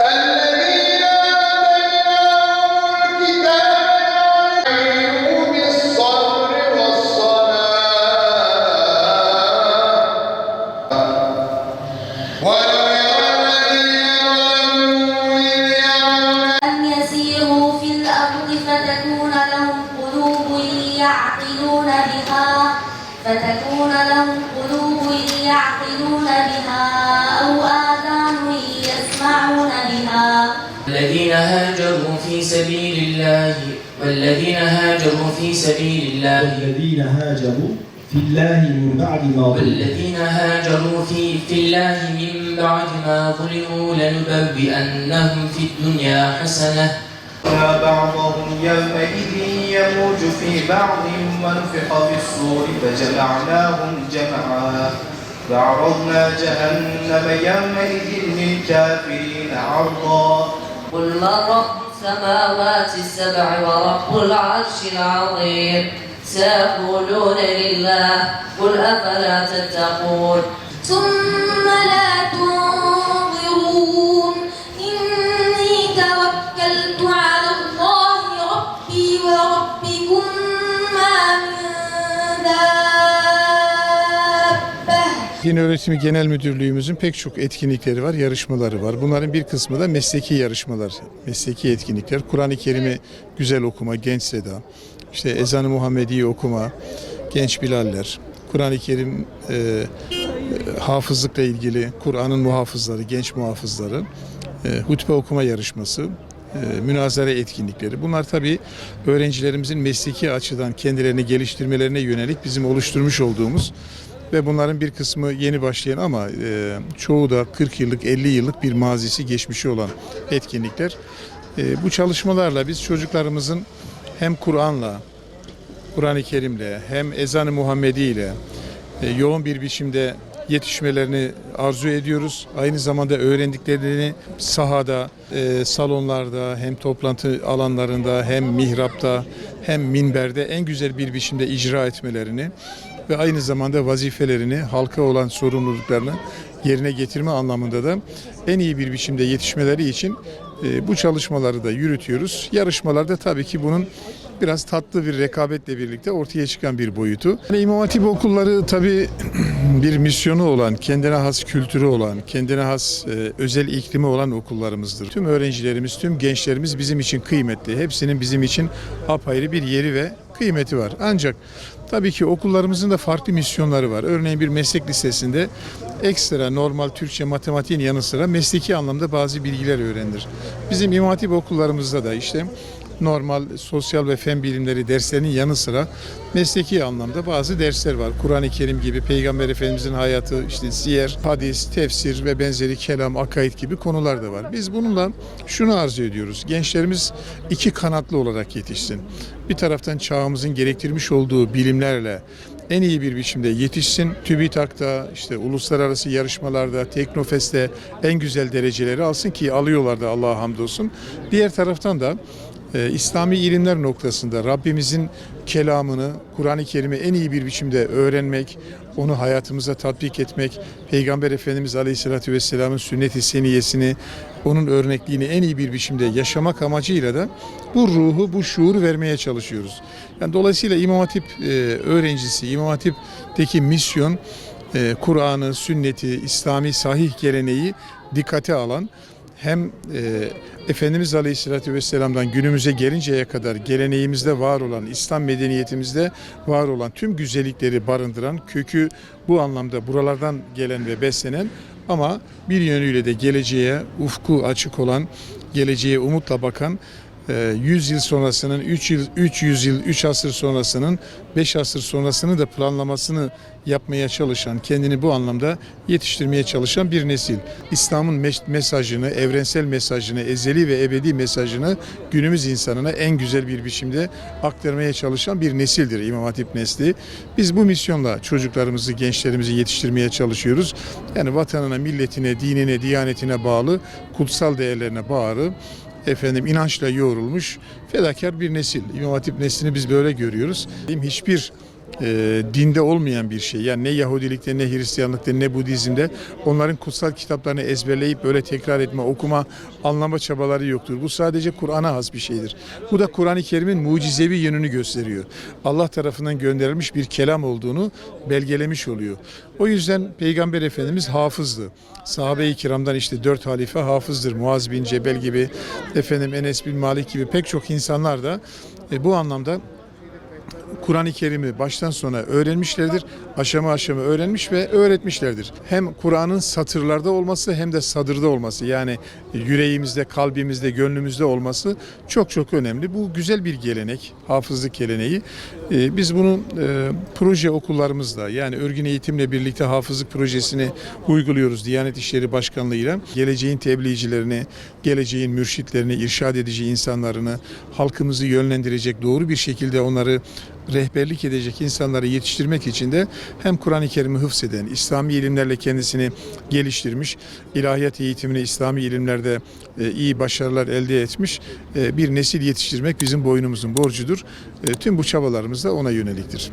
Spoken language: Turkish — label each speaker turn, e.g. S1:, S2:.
S1: الذين آتيناهم الكتاب يعينوا بالصبر والصلاة ولو يرى الذين ظلموا
S2: أن يسيروا في الأرض فتكون لهم قلوب يعقلون بها أو آذان يسمعون بها.
S3: والذين هاجروا في سبيل الله
S4: والذين هاجروا في الله من بعد ما ظلموا لنبوئنهم في الدنيا حسنة
S5: بعضهم يومئذ يموج في بعض ونفخ في الصور فجمعناهم جمعا وعرضنا جهنم يومئذ للكافرين عرضا.
S6: قل من رب السماوات السبع ورب العرش العظيم سيقولون لله قل أفلا تتقون.
S2: ثم لا تنظرون إني توكلت على الله ربي وربكم ما من دابة.
S7: Din Öğretimi Genel Müdürlüğümüzün pek çok etkinlikleri var, yarışmaları var. Bunların bir kısmı da mesleki yarışmalar, mesleki etkinlikler. Kur'an-ı Kerim'i güzel okuma, genç seda, işte ezan-ı Muhammedi'yi okuma, genç bilaller, Kur'an-ı Kerim hafızlıkla ilgili Kur'an'ın muhafızları, genç muhafızları, hutbe okuma yarışması, münazara etkinlikleri. Bunlar tabii öğrencilerimizin mesleki açıdan kendilerini geliştirmelerine yönelik bizim oluşturmuş olduğumuz ve bunların bir kısmı yeni başlayan ama çoğu da 40 yıllık, 50 yıllık bir mazisi, geçmişi olan etkinlikler. Bu çalışmalarla biz çocuklarımızın hem Kur'an'la, Kur'an-ı Kerim'le hem ezan-ı Muhammedi ile yoğun bir biçimde yetişmelerini arzu ediyoruz. Aynı zamanda öğrendiklerini sahada, salonlarda, hem toplantı alanlarında, hem mihrapta, hem minberde en güzel bir biçimde icra etmelerini ve aynı zamanda vazifelerini, halka olan sorumluluklarını yerine getirme anlamında da en iyi bir biçimde yetişmeleri için bu çalışmaları da yürütüyoruz. Yarışmalarda tabii ki bunun biraz tatlı bir rekabetle birlikte ortaya çıkan bir boyutu. İmam Hatip okulları tabii bir misyonu olan, kendine has kültürü olan, kendine has özel iklimi olan okullarımızdır. Tüm öğrencilerimiz, tüm gençlerimiz bizim için kıymetli. Hepsinin bizim için apayrı bir yeri ve kıymeti var. Ancak tabii ki okullarımızın da farklı misyonları var. Örneğin bir meslek lisesinde ekstra normal Türkçe, matematiğin yanı sıra mesleki anlamda bazı bilgiler öğrenilir. Bizim İmam Hatip okullarımızda da işte normal sosyal ve fen bilimleri derslerinin yanı sıra mesleki anlamda bazı dersler var. Kur'an-ı Kerim gibi, Peygamber Efendimizin hayatı, işte siyer, hadis, tefsir ve benzeri kelam, akaid gibi konular da var. Biz bununla şunu arzu ediyoruz. Gençlerimiz iki kanatlı olarak yetişsin. Bir taraftan çağımızın gerektirmiş olduğu bilimlerle en iyi bir biçimde yetişsin. TÜBİTAK'ta, işte uluslararası yarışmalarda, Teknofest'te en güzel dereceleri alsın ki alıyorlar da Allah'a hamdolsun. Diğer taraftan da İslami ilimler noktasında Rabbimizin kelamını, Kur'an-ı Kerim'i en iyi bir biçimde öğrenmek, onu hayatımıza tatbik etmek, Peygamber Efendimiz Aleyhisselatü Vesselam'ın sünnet-i seniyesini, onun örnekliğini en iyi bir biçimde yaşamak amacıyla da bu ruhu, bu şuuru vermeye çalışıyoruz. Yani dolayısıyla İmam Hatip öğrencisi, İmam Hatip'teki misyon Kur'an'ı, sünneti, İslami sahih geleneği dikkate alan, hem Efendimiz Aleyhisselatü Vesselam'dan günümüze gelinceye kadar geleneğimizde var olan, İslam medeniyetimizde var olan tüm güzellikleri barındıran, kökü bu anlamda buralardan gelen ve beslenen ama bir yönüyle de geleceğe ufku açık olan, geleceğe umutla bakan, 100 yıl sonrasının, 3 asır sonrasının, 5 asır sonrasını da planlamasını yapmaya çalışan, kendini bu anlamda yetiştirmeye çalışan bir nesil. İslam'ın mesajını, evrensel mesajını, ezeli ve ebedi mesajını günümüz insanına en güzel bir biçimde aktarmaya çalışan bir nesildir İmam Hatip nesli. Biz bu misyonla çocuklarımızı, gençlerimizi yetiştirmeye çalışıyoruz. Yani vatanına, milletine, dinine, diyanetine bağlı, kutsal değerlerine bağlı, inançla yoğrulmuş fedakar bir nesil. İmam Hatip neslini biz böyle görüyoruz. Hiçbir dinde olmayan bir şey. Yani ne Yahudilikte, ne Hristiyanlıkta, ne Budizm'de onların kutsal kitaplarını ezberleyip böyle tekrar etme, okuma, anlama çabaları yoktur. Bu sadece Kur'an'a has bir şeydir. Bu da Kur'an-ı Kerim'in mucizevi yönünü gösteriyor. Allah tarafından gönderilmiş bir kelam olduğunu belgelemiş oluyor. O yüzden Peygamber Efendimiz hafızdı. Sahabe-i kiramdan işte 4 halife hafızdır. Muaz bin Cebel gibi, Enes bin Malik gibi pek çok insanlar da bu anlamda Kur'an-ı Kerim'i baştan sona öğrenmişlerdir. Aşama aşama öğrenmiş ve öğretmişlerdir. Hem Kur'an'ın satırlarda olması hem de sadırda olması, yani yüreğimizde, kalbimizde, gönlümüzde olması çok çok önemli. Bu güzel bir gelenek, hafızlık geleneği. Biz bunu proje okullarımızda, yani örgün eğitimle birlikte hafızlık projesini uyguluyoruz Diyanet İşleri Başkanlığı'yla. Geleceğin tebliğcilerini, geleceğin mürşitlerini, irşad edici insanlarını, halkımızı yönlendirecek, doğru bir şekilde onları rehberlik edecek insanları yetiştirmek için de hem Kur'an-ı Kerim'i hıfzeden, İslami ilimlerle kendisini geliştirmiş, ilahiyat eğitimini İslami ilimlerde iyi başarılar elde etmiş bir nesil yetiştirmek bizim boynumuzun borcudur. Tüm bu çabalarımız da ona yöneliktir.